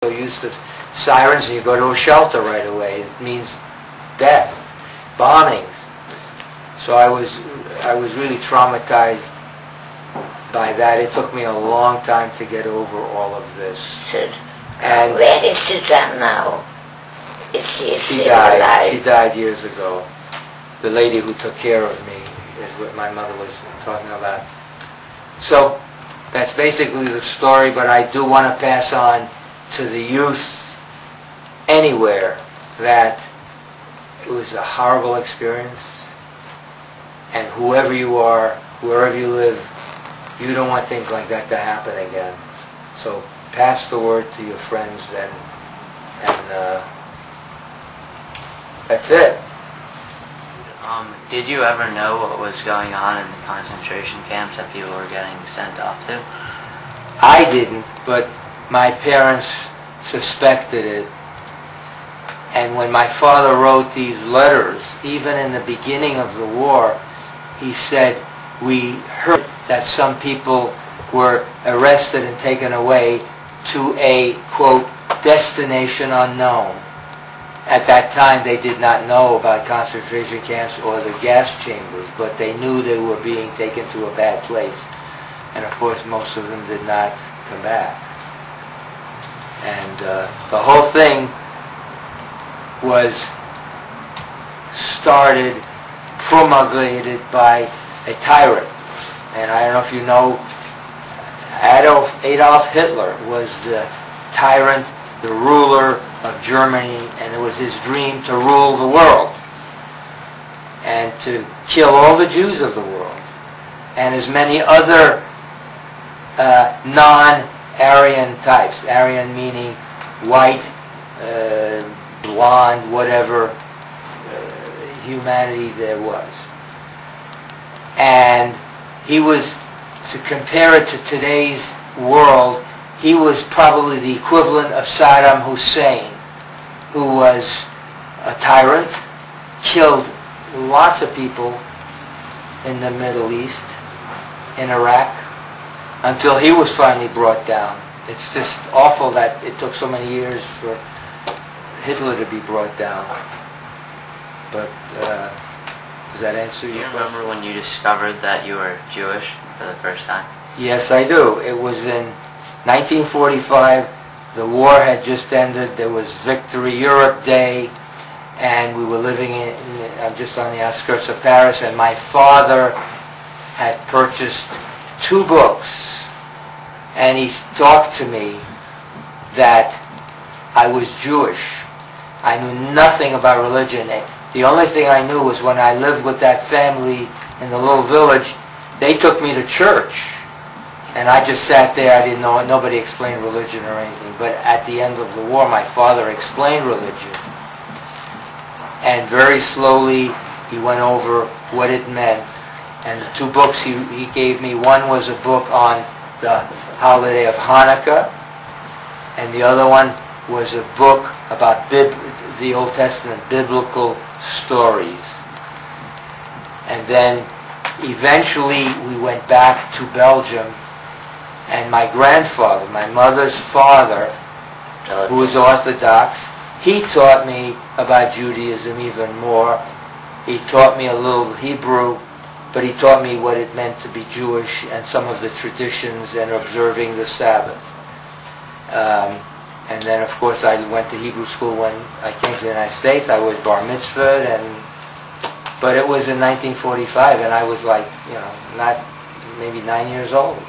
so used to sirens, and you go to a shelter right away. It means death, bombings. So I was really traumatized by that. It took me a long time to get over all of this. And where is Suzanne now? Is she died. alive? She died years ago. The lady who took care of me is what my mother was talking about. So that's basically the story, but I do want to pass on to the youth anywhere that it was a horrible experience, and whoever you are, wherever you live, you don't want things like that to happen again. So pass the word to your friends, and that's it. Did you ever know what was going on in the concentration camps that people were getting sent off to? I didn't, but my parents suspected it. And when my father wrote these letters, even in the beginning of the war, he said, we heard that some people were arrested and taken away to a, quote, destination unknown. At that time, they did not know about concentration camps or the gas chambers, but they knew they were being taken to a bad place. And of course, most of them did not come back. And the whole thing was started, promulgated by a tyrant. And I don't know if you know, Adolf Hitler was the tyrant, the ruler of Germany, and it was his dream to rule the world and to kill all the Jews of the world and as many other non-Aryan types. Aryan meaning white, blonde, whatever humanity there was. And he was, to compare it to today's world, he was probably the equivalent of Saddam Hussein, who was a tyrant, killed lots of people in the Middle East, in Iraq, until he was finally brought down. It's just awful that it took so many years for Hitler to be brought down. But does that answer your question? Do you remember when you discovered that you were Jewish for the first time? Yes, I do. It was in 1945. The war had just ended. There was Victory Europe Day, and we were living just on the outskirts of Paris, and my father had purchased 2 books, and he talked to me that I was Jewish. I knew nothing about religion. The only thing I knew was when I lived with that family in the little village, they took me to church. And I just sat there. I didn't know, nobody explained religion or anything. But at the end of the war, my father explained religion. And very slowly, he went over what it meant. And the 2 books he gave me, one was a book on the holiday of Hanukkah, and the other one was a book about the Old Testament, biblical stories. And then eventually we went back to Belgium, and my grandfather, my mother's father, who was Orthodox, he taught me about Judaism even more. He taught me a little Hebrew, but he taught me what it meant to be Jewish and some of the traditions and observing the Sabbath. And then, of course, I went to Hebrew school when I came to the United States. I was bar mitzvahed, but it was in 1945, and I was like, not maybe 9 years old.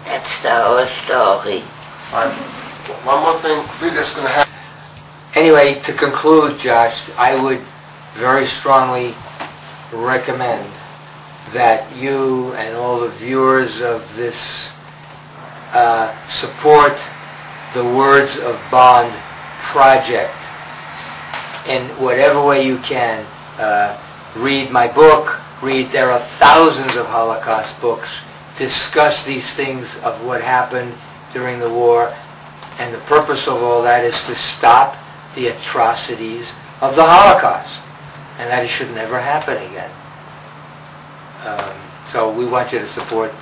That's the whole story. One more thing, please, that's going to happen. Anyway, to conclude, Josh, I would very strongly recommend that you and all the viewers of this support the Words of Bond project in whatever way you can. Read my book. There are thousands of Holocaust books. Discuss these things of what happened during the war. And the purpose of all that is to stop the atrocities of the Holocaust. And that it should never happen again. So we want you to support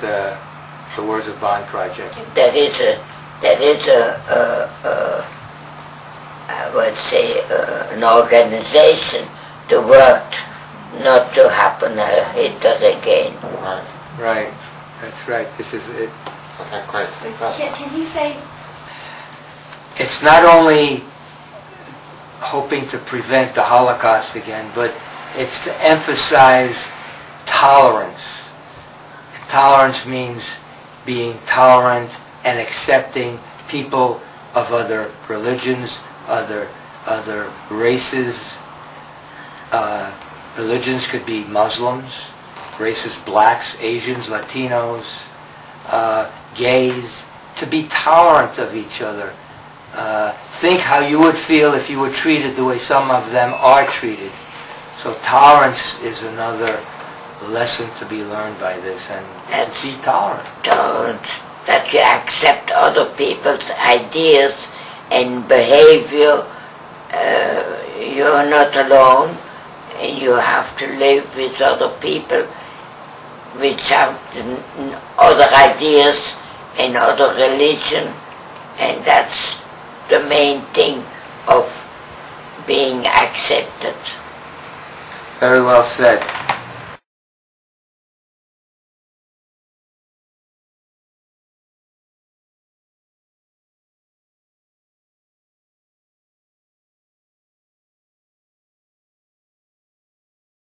the Words of Bond project. That is I would say, an organization to work not to happen a Hitler again. Right. Right, that's right. This is it. Okay, great. Can he say, It's not only hoping to prevent the Holocaust again, but it's to emphasize tolerance. Tolerance means being tolerant and accepting people of other religions, other races. Religions could be Muslims, races, blacks, Asians, Latinos, gays, to be tolerant of each other. Think how you would feel if you were treated the way some of them are treated. So tolerance is another lesson to be learned by this, and to be tolerant. That you accept other people's ideas and behavior. You're not alone, and you have to live with other people which have other ideas and other religion, and that's the main thing of being accepted. Very well said.